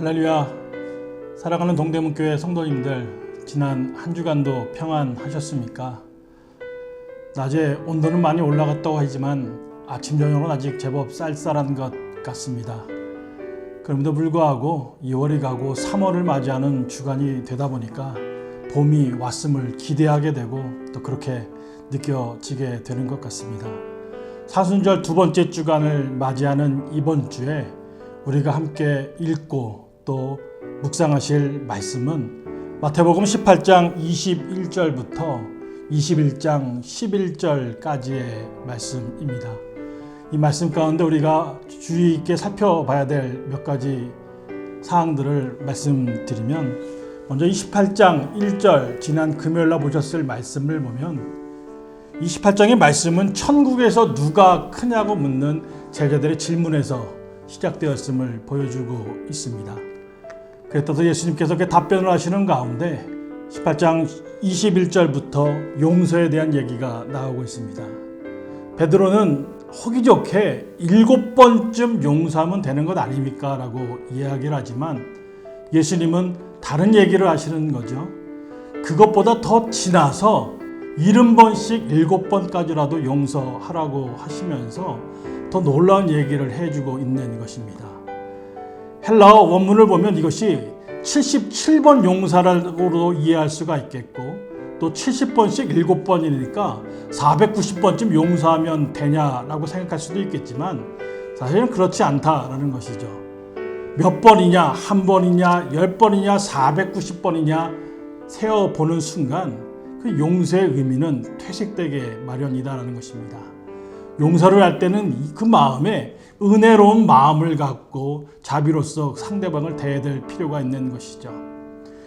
할렐루야. 사랑하는 동대문교회 성도님들, 지난 한 주간도 평안하셨습니까? 낮에 온도는 많이 올라갔다고 하지만 아침 저녁은 아직 제법 쌀쌀한 것 같습니다. 그럼에도 불구하고 2월이 가고 3월을 맞이하는 주간이 되다 보니까 봄이 왔음을 기대하게 되고 또 그렇게 느껴지게 되는 것 같습니다. 사순절 두 번째 주간을 맞이하는 이번 주에 우리가 함께 읽고 또 묵상하실 말씀은 마태복음 18장 21절부터 21장 11절까지의 말씀입니다. 이 말씀 가운데 우리가 주의 있게 살펴봐야 될 몇 가지 사항들을 말씀드리면, 먼저 28장 1절 지난 금요일날 보셨을 말씀을 보면 28장의 말씀은 천국에서 누가 크냐고 묻는 제자들의 질문에서 시작되었음을 보여주고 있습니다. 그랬더니 예수님께서 그 답변을 하시는 가운데 18장 21절부터 용서에 대한 얘기가 나오고 있습니다. 베드로는 호기 좋게 7번쯤 용서하면 되는 것 아닙니까? 라고 이야기를 하지만 예수님은 다른 얘기를 하시는 거죠. 그것보다 더 지나서 70번씩 7번까지라도 용서하라고 하시면서 더 놀라운 얘기를 해주고 있는 것입니다. 헬라어 원문을 보면 이것이 77번 용서라고도 이해할 수가 있겠고, 또 70번씩 7번이니까 490번쯤 용서하면 되냐라고 생각할 수도 있겠지만 사실은 그렇지 않다라는 것이죠. 몇 번이냐, 한 번이냐, 10번이냐, 490번이냐 세어보는 순간 그 용서의 의미는 퇴색되게 마련이다라는 것입니다. 용서를 할 때는 그 마음에 은혜로운 마음을 갖고 자비로서 상대방을 대해야 될 필요가 있는 것이죠.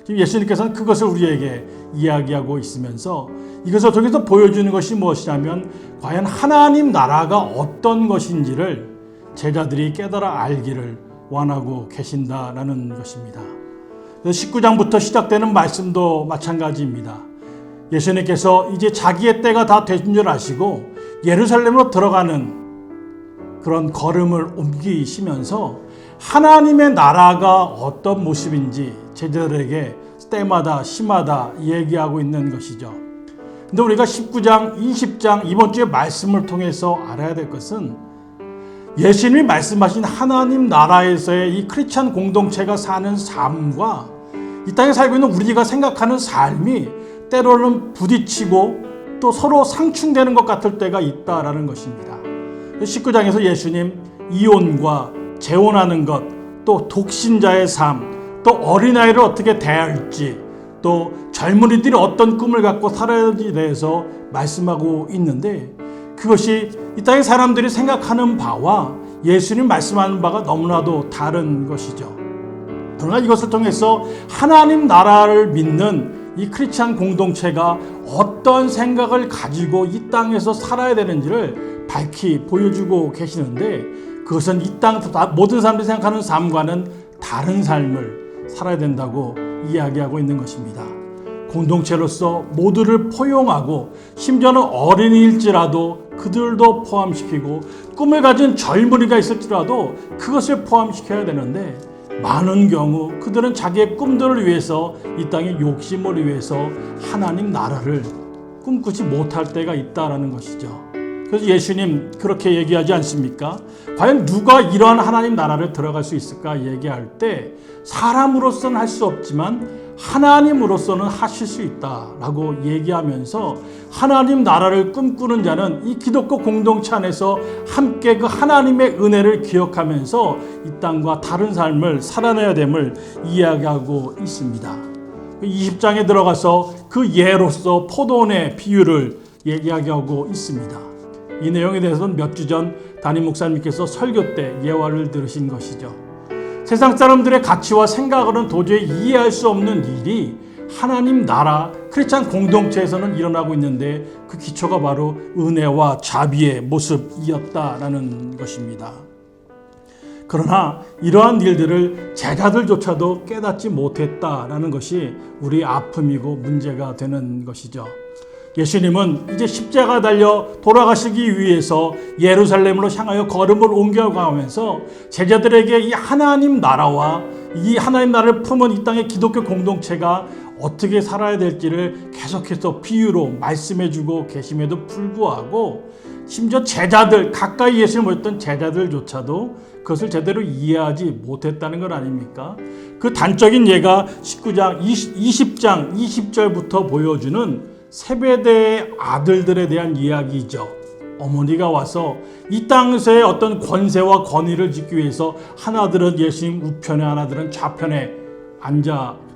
지금 예수님께서는 그것을 우리에게 이야기하고 있으면서 이것을 통해서 보여주는 것이 무엇이냐면 과연 하나님 나라가 어떤 것인지를 제자들이 깨달아 알기를 원하고 계신다라는 것입니다. 19장부터 시작되는 말씀도 마찬가지입니다. 예수님께서 이제 자기의 때가 다 된 줄 아시고 예루살렘으로 들어가는 그런 걸음을 옮기시면서 하나님의 나라가 어떤 모습인지 제자들에게 때마다 시마다 얘기하고 있는 것이죠. 근데 우리가 19장, 20장 이번 주의 말씀을 통해서 알아야 될 것은 예수님이 말씀하신 하나님 나라에서의 이 크리스찬 공동체가 사는 삶과 이 땅에 살고 있는 우리가 생각하는 삶이 때로는 부딪히고 또 서로 상충되는 것 같을 때가 있다라는 것입니다. 19장에서 예수님 이혼과 재혼하는 것, 또 독신자의 삶, 또 어린아이를 어떻게 대할지, 또 젊은이들이 어떤 꿈을 갖고 살아야 하는지에 대해서 말씀하고 있는데 그것이 이 땅의 사람들이 생각하는 바와 예수님 말씀하는 바가 너무나도 다른 것이죠. 그러나 이것을 통해서 하나님 나라를 믿는 이 크리스찬 공동체가 어떤 생각을 가지고 이 땅에서 살아야 되는지를 밝히 보여주고 계시는데 그것은 이 땅 모든 사람들이 생각하는 삶과는 다른 삶을 살아야 된다고 이야기하고 있는 것입니다. 공동체로서 모두를 포용하고 심지어는 어린이일지라도 그들도 포함시키고 꿈을 가진 젊은이가 있을지라도 그것을 포함시켜야 되는데 많은 경우 그들은 자기의 꿈들을 위해서 이 땅의 욕심을 위해서 하나님 나라를 꿈꾸지 못할 때가 있다라는 것이죠. 그래서 예수님 그렇게 얘기하지 않습니까? 과연 누가 이러한 하나님 나라를 들어갈 수 있을까 얘기할 때 사람으로서는 할 수 없지만 하나님으로서는 하실 수 있다라고 얘기하면서 하나님 나라를 꿈꾸는 자는 이 기독교 공동체 안에서 함께 그 하나님의 은혜를 기억하면서 이 땅과 다른 삶을 살아내야 됨을 이야기하고 있습니다. 20장에 들어가서 그 예로서 포도원의 비유를 이야기하고 있습니다. 이 내용에 대해서는 몇 주 전 담임 목사님께서 설교 때 예화를 들으신 것이죠. 세상 사람들의 가치와 생각으로는 도저히 이해할 수 없는 일이 하나님 나라 크리스찬 공동체에서는 일어나고 있는데 그 기초가 바로 은혜와 자비의 모습이었다라는 것입니다. 그러나 이러한 일들을 제자들조차도 깨닫지 못했다라는 것이 우리 아픔이고 문제가 되는 것이죠. 예수님은 이제 십자가 달려 돌아가시기 위해서 예루살렘으로 향하여 걸음을 옮겨가면서 제자들에게 이 하나님 나라와 이 하나님 나라를 품은 이 땅의 기독교 공동체가 어떻게 살아야 될지를 계속해서 비유로 말씀해주고 계심에도 불구하고 심지어 제자들, 가까이 예수를 모였던 제자들조차도 그것을 제대로 이해하지 못했다는 것 아닙니까? 그 단적인 예가 19장 20장 20절부터 보여주는 세베대의 아들들에 대한 이야기죠. 어머니가 와서 이 땅에서의 어떤 권세와 권위를 짓기 위해서 하나들은 예수님 우편에 하나들은 좌편에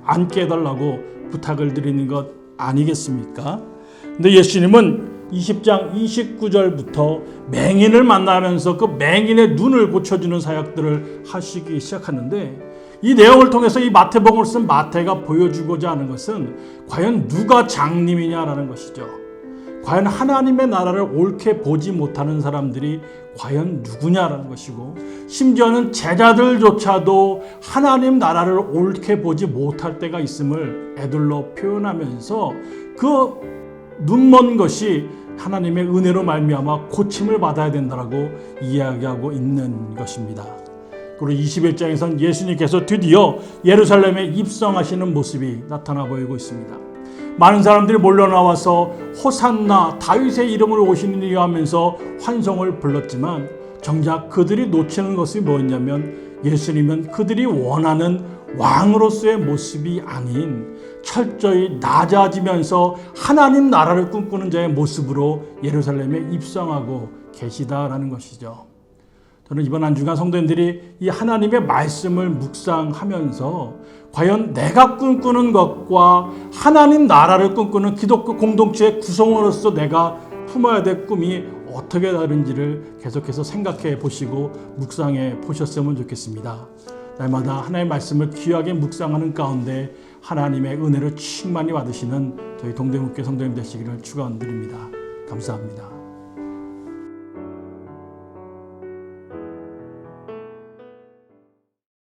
앉게 해달라고 부탁을 드리는 것 아니겠습니까? 근데 예수님은 20장 29절부터 맹인을 만나면서 그 맹인의 눈을 고쳐주는 사역들을 하시기 시작하는데, 이 내용을 통해서 이 마태복음을 쓴 마태가 보여주고자 하는 것은 과연 누가 장님이냐라는 것이죠. 과연 하나님의 나라를 옳게 보지 못하는 사람들이 과연 누구냐라는 것이고, 심지어는 제자들조차도 하나님 나라를 옳게 보지 못할 때가 있음을 애들로 표현하면서 그 눈먼 것이 하나님의 은혜로 말미암아 고침을 받아야 된다라고 이야기하고 있는 것입니다. 그리고 21장에서는 예수님께서 드디어 예루살렘에 입성하시는 모습이 나타나 보이고 있습니다. 많은 사람들이 몰려나와서 호산나 다윗의 이름으로 오시느니 하면서 환송을 불렀지만 정작 그들이 놓치는 것이 뭐였냐면 예수님은 그들이 원하는 왕으로서의 모습이 아닌 철저히 낮아지면서 하나님 나라를 꿈꾸는 자의 모습으로 예루살렘에 입성하고 계시다라는 것이죠. 저는 이번 한 주간 성도님들이 이 하나님의 말씀을 묵상하면서 과연 내가 꿈꾸는 것과 하나님 나라를 꿈꾸는 기독교 공동체의 구성원으로서 내가 품어야 될 꿈이 어떻게 다른지를 계속해서 생각해 보시고 묵상해 보셨으면 좋겠습니다. 날마다 하나님의 말씀을 귀하게 묵상하는 가운데 하나님의 은혜를 충만히 받으시는 저희 동대문교회 성도님 되시기를 축원드립니다. 감사합니다.